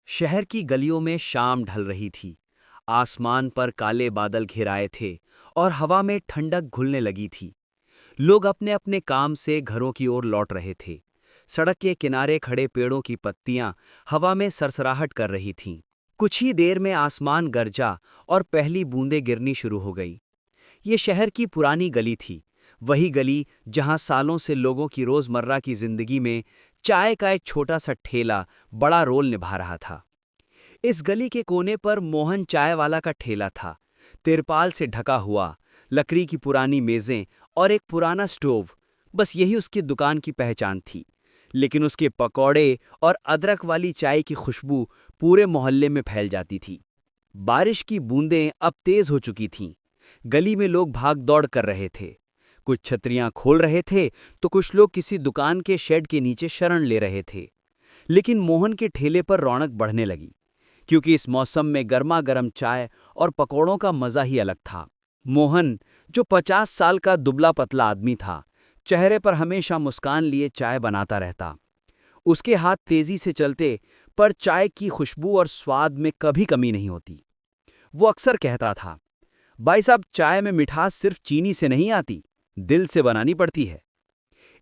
शहर की गलियों में शाम ढल रही थी। आसमान पर काले बादल घिराए थे और हवा में ठंडक घुलने लगी थी। लोग अपने अपने काम से घरों की ओर लौट रहे थे। सड़क के किनारे खड़े पेड़ों की पत्तियां हवा में सरसराहट कर रही थीं। कुछ ही देर में आसमान गरजा और पहली बूंदें गिरनी शुरू हो गई। ये शहर की पुरानी गली थी, वही गली जहां सालों से लोगों की रोजमर्रा की जिंदगी में चाय का एक छोटा सा ठेला बड़ा रोल निभा रहा था। इस गली के कोने पर मोहन चाय वाला का ठेला था। तिरपाल से ढका हुआ, लकड़ी की पुरानी मेजें और एक पुराना स्टोव, बस यही उसकी दुकान की पहचान थी। लेकिन उसके पकौड़े और अदरक वाली चाय की खुशबू पूरे मोहल्ले में फैल जाती थी। बारिश की बूंदें अब तेज हो चुकी थीं। गली में लोग भाग दौड़ कर रहे थे। कुछ छतरियां खोल रहे थे तो कुछ लोग किसी दुकान के शेड के नीचे शरण ले रहे थे। लेकिन मोहन के ठेले पर रौनक बढ़ने लगी, क्योंकि इस मौसम में गर्मा गर्म चाय और पकौड़ों का मजा ही अलग था। मोहन, जो 50 साल का दुबला पतला आदमी था, चेहरे पर हमेशा मुस्कान लिए चाय बनाता रहता। उसके हाथ तेजी से चलते, पर चाय की खुशबू और स्वाद में कभी कमी नहीं होती। वो अक्सर कहता था, भाई साहब, चाय में मिठास सिर्फ चीनी से नहीं आती, दिल से बनानी पड़ती है।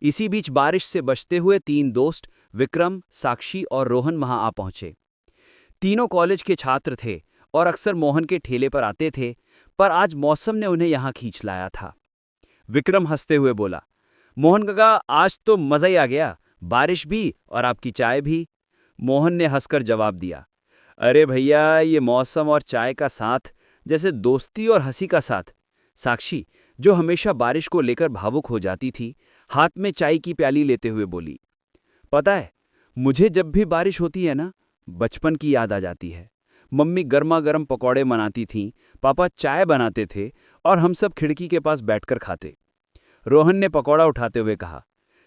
इसी बीच बारिश से बचते हुए 3 दोस्त विक्रम, साक्षी और रोहन वहां आ पहुंचे। तीनों कॉलेज के छात्र थे और अक्सर मोहन के ठेले पर आते थे, पर आज मौसम ने उन्हें यहां खींच लाया था। विक्रम हंसते हुए बोला, मोहन काका, आज तो मजा ही आ गया, बारिश भी और आपकी चाय भी। मोहन ने हंसकर जवाब दिया, अरे भैया, ये मौसम और चाय का साथ जैसे दोस्ती और हंसी का साथ। साक्षी, जो हमेशा बारिश को लेकर भावुक हो जाती थी, हाथ में चाय की प्याली लेते हुए बोली, पता है, मुझे जब भी बारिश होती है ना, बचपन की याद आ जाती है। मम्मी गर्मा गर्म पकौड़े बनाती थीं, पापा चाय बनाते थे और हम सब खिड़की के पास बैठकर खाते। रोहन ने पकौड़ा उठाते हुए कहा,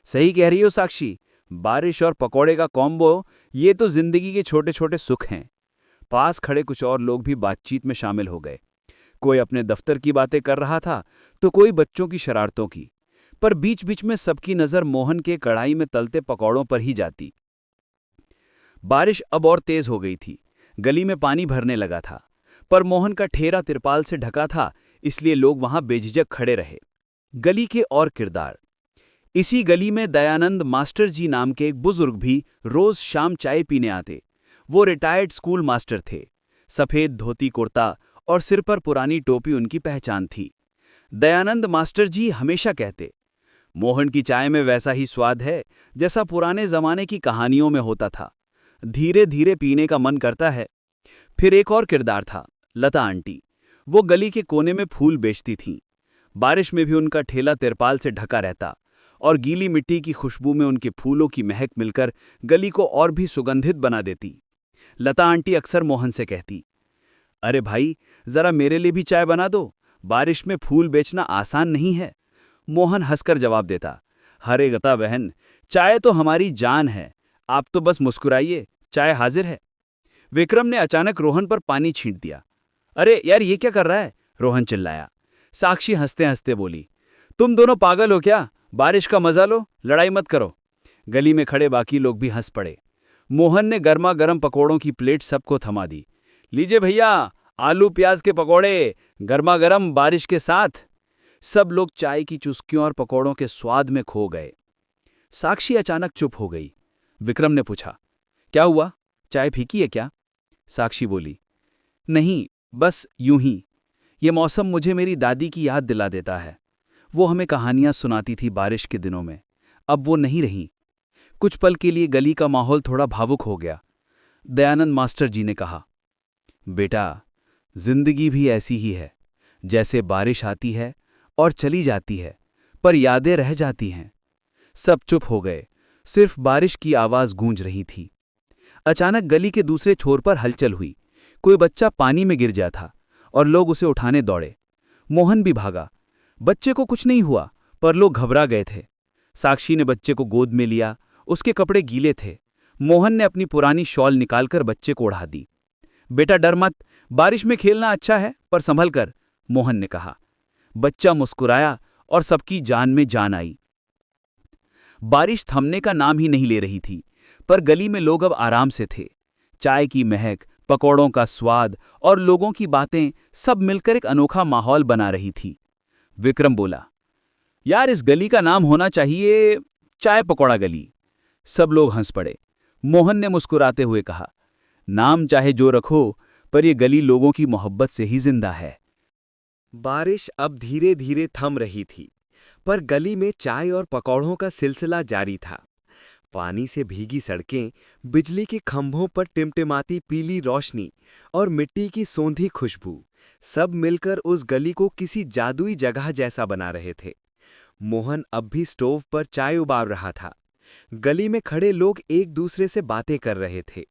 सही कह रही हो साक्षी, बारिश और पकौड़े का कॉम्बो, ये तो जिंदगी के छोटे छोटे सुख हैं। पास खड़े कुछ और लोग भी बातचीत में शामिल हो गए। कोई अपने दफ्तर की बातें कर रहा था तो कोई बच्चों की शरारतों की, पर बीच बीच में सबकी नजर मोहन के कढ़ाई में तलते पकौड़ों पर ही जाती। बारिश अब और तेज हो गई थी। गली में पानी भरने लगा था, पर मोहन का ठेला तिरपाल से ढका था, इसलिए लोग वहां बेझिझक खड़े रहे। गली के और किरदार। इसी गली में दयानंद मास्टर जी नाम के एक बुजुर्ग भी रोज शाम चाय पीने आते। वो रिटायर्ड स्कूल मास्टर थे। सफेद धोती कुर्ता और सिर पर पुरानी टोपी उनकी पहचान थी। दयानंद मास्टर जी हमेशा कहते, मोहन की चाय में वैसा ही स्वाद है जैसा पुराने जमाने की कहानियों में होता था। धीरे धीरे पीने का मन करता है। फिर एक और किरदार था, लता आंटी। वो गली के कोने में फूल बेचती थीं। बारिश में भी उनका ठेला तिरपाल से ढका रहता और गीली मिट्टी की खुशबू में उनके फूलों की महक मिलकर गली को और भी सुगंधित बना देती। लता आंटी अक्सर मोहन से कहती, अरे भाई, जरा मेरे लिए भी चाय बना दो, बारिश में फूल बेचना आसान नहीं है। मोहन हंसकर जवाब देता, अरे गता बहन, चाय तो हमारी जान है, आप तो बस मुस्कुराइए, चाय हाजिर है। विक्रम ने अचानक रोहन पर पानी छींट दिया। अरे यार, ये क्या कर रहा है? रोहन चिल्लाया। साक्षी हंसते हंसते बोली, तुम दोनों पागल हो क्या? बारिश का मजा लो, लड़ाई मत करो। गली में खड़े बाकी लोग भी हंस पड़े। मोहन ने गर्मा गर्म पकौड़ों की प्लेट सबको थमा दी। लीजिए भैया, आलू प्याज के पकौड़े, गर्मा गर्म बारिश के साथ। सब लोग चाय की चुस्कियों और पकौड़ों के स्वाद में खो गए। साक्षी अचानक चुप हो गई। विक्रम ने पूछा, क्या हुआ, चाय फीकी है क्या? साक्षी बोली, नहीं, बस यूं ही। ये मौसम मुझे मेरी दादी की याद दिला देता है। वो हमें कहानियां सुनाती थी बारिश के दिनों में, अब वो नहीं रही। कुछ पल के लिए गली का माहौल थोड़ा भावुक हो गया। दयानंद मास्टर जी ने कहा, बेटा, जिंदगी भी ऐसी ही है, जैसे बारिश आती है और चली जाती है, पर यादें रह जाती हैं। सब चुप हो गए, सिर्फ बारिश की आवाज गूंज रही थी। अचानक गली के दूसरे छोर पर हलचल हुई। कोई बच्चा पानी में गिर गया था और लोग उसे उठाने दौड़े। मोहन भी भागा। बच्चे को कुछ नहीं हुआ, पर लोग घबरा गए थे। साक्षी ने बच्चे को गोद में लिया, उसके कपड़े गीले थे। मोहन ने अपनी पुरानी शॉल निकालकर बच्चे को ओढ़ा दी। बेटा डर मत, बारिश में खेलना अच्छा है, पर संभल कर, मोहन ने कहा। बच्चा मुस्कुराया और सबकी जान में जान आई। बारिश थमने का नाम ही नहीं ले रही थी, पर गली में लोग अब आराम से थे। चाय की महक, पकौड़ों का स्वाद और लोगों की बातें सब मिलकर एक अनोखा माहौल बना रही थी। विक्रम बोला, यार इस गली का नाम होना चाहिए चाय पकौड़ा गली। सब लोग हंस पड़े। मोहन ने मुस्कुराते हुए कहा, नाम चाहे जो रखो, पर ये गली लोगों की मोहब्बत से ही जिंदा है। बारिश अब धीरे धीरे थम रही थी, पर गली में चाय और पकौड़ों का सिलसिला जारी था। पानी से भीगी सड़कें, बिजली के खंभों पर टिमटिमाती पीली रोशनी और मिट्टी की सोंधी खुशबू, सब मिलकर उस गली को किसी जादुई जगह जैसा बना रहे थे। मोहन अब भी स्टोव पर चाय उबाल रहा था। गली में खड़े लोग एक दूसरे से बातें कर रहे थे,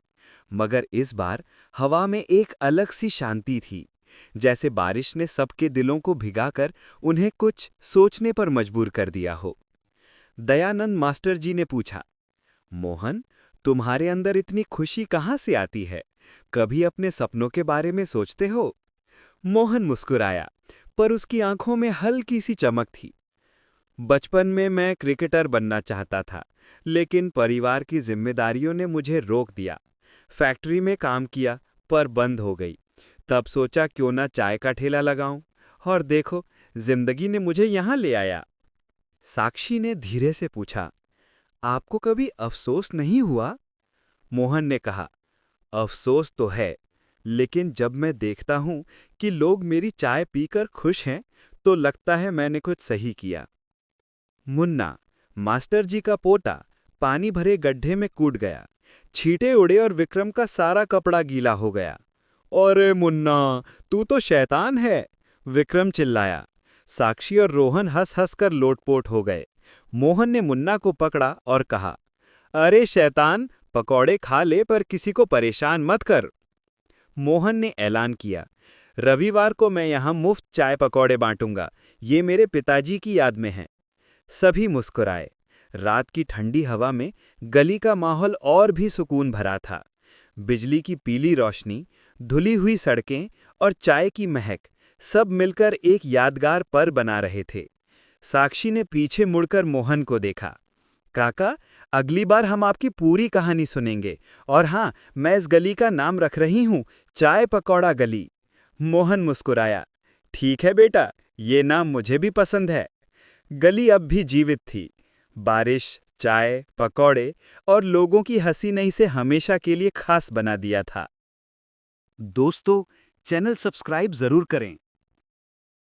मगर इस बार हवा में एक अलग सी शांति थी, जैसे बारिश ने सबके दिलों को भिगाकर उन्हें कुछ सोचने पर मजबूर कर दिया हो। दयानंद मास्टर जी ने पूछा, मोहन, तुम्हारे अंदर इतनी खुशी कहाँ से आती है? कभी अपने सपनों के बारे में सोचते हो? मोहन मुस्कुराया, पर उसकी आंखों में हल्की सी चमक थी। बचपन में मैं क्रिकेटर बनना चाहता था, लेकिन परिवार की जिम्मेदारियों ने मुझे रोक दिया। फैक्ट्री में काम किया, पर बंद हो गई। तब सोचा क्यों ना चाय का ठेला लगाऊं, और देखो, जिंदगी ने मुझे यहां ले आया। साक्षी ने धीरे से पूछा, आपको कभी अफसोस नहीं हुआ? मोहन ने कहा, अफसोस तो है, लेकिन जब मैं देखता हूं कि लोग मेरी चाय पीकर खुश हैं, तो लगता है मैंने कुछ सही किया। मुन्ना, मास्टर जी का पोता, पानी भरे गड्ढे में कूद गया। छींटे उड़े और विक्रम का सारा कपड़ा गीला हो गया। अरे मुन्ना, तू तो शैतान है, विक्रम चिल्लाया। साक्षी और रोहन हंस हंस कर लोटपोट हो गए। मोहन ने मुन्ना को पकड़ा और कहा, अरे शैतान, पकौड़े खा ले पर किसी को परेशान मत कर। मोहन ने ऐलान किया, रविवार को मैं यहाँ मुफ्त चाय पकौड़े बांटूंगा, ये मेरे पिताजी की याद में है। सभी मुस्कुराए। रात की ठंडी हवा में गली का माहौल और भी सुकून भरा था। बिजली की पीली रोशनी, धुली हुई सड़कें और चाय की महक सब मिलकर एक यादगार पल बना रहे थे। साक्षी ने पीछे मुड़कर मोहन को देखा। काका, अगली बार हम आपकी पूरी कहानी सुनेंगे, और हाँ, मैं इस गली का नाम रख रही हूँ, चाय पकौड़ा गली। मोहन मुस्कुराया, ठीक है बेटा, ये नाम मुझे भी पसंद है। गली अब भी जीवित थी। बारिश, चाय, पकौड़े और लोगों की हंसी ने इसे हमेशा के लिए खास बना दिया था। दोस्तों, चैनल सब्सक्राइब जरूर करें।